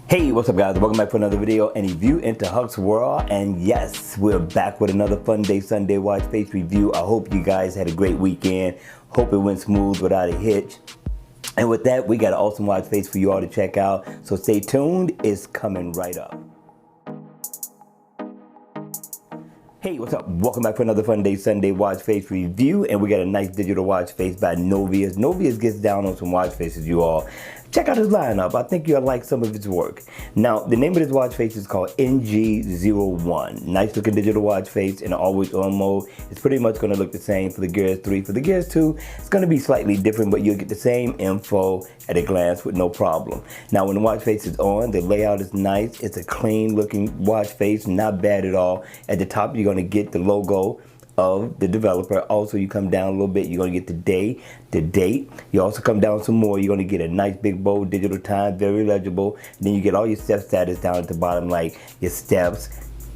Hey, what's up guys? Welcome back for another video and review into Huck's World. And yes, we're back with another fun day Sunday watch face review. I hope you guys had a great weekend. Hope it went smooth without a hitch. And with that, we got an awesome watch face for you all to check out. So stay tuned, it's coming right up. Hey, what's up? Welcome back for another fun day Sunday watch face review, and we got a nice digital watch face by Novus. Novus gets down on some watch faces, you all. Check out his lineup. I think you'll like some of his work. Now, the name of this watch face is called NG01. Nice looking digital watch face in always on mode. It's pretty much going to look the same for the Gears 3. For the Gears 2, it's going to be slightly different, but you'll get the same info at a glance with no problem. Now, when the watch face is on, the layout is nice. It's a clean looking watch face, not bad at all. At the top, you're going to get the logo of the developer. Also, you come down a little bit, you're going to get the day, the date. You also come down some more, you're going to get a nice big bold digital time, very legible. And then you get all your step status down at the bottom, like your steps,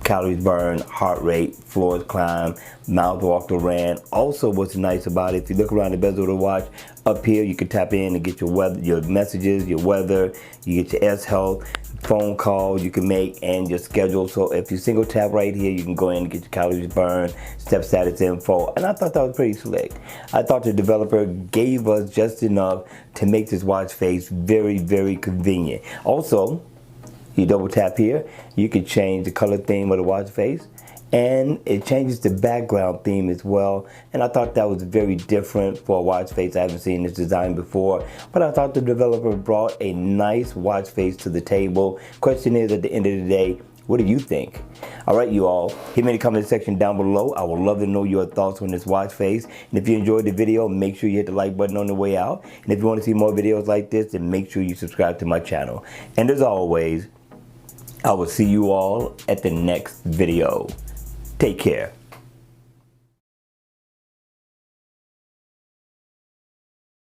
calories burned, heart rate, floors climbed, miles walked or ran. Also, what's nice about it, if you look around the bezel of the watch, up here you can tap in and get your weather, your messages, your weather, you get your S health, phone calls you can make, and your schedule. So if you single tap right here, you can go in and get your calories burned, step status info. And I thought that was pretty slick. I thought the developer gave us just enough to make this watch face very, very convenient. Also, you double tap here, you can change the color theme of the watch face, and it changes the background theme as well. And I thought that was very different for a watch face. I haven't seen this design before, but I thought the developer brought a nice watch face to the table. Question is, at the end of the day, what do you think? All right, you all, hit me in the comment section down below. I would love to know your thoughts on this watch face. And if you enjoyed the video, make sure you hit the like button on the way out. And if you want to see more videos like this, then make sure you subscribe to my channel. And as always, I will see you all at the next video. Take care.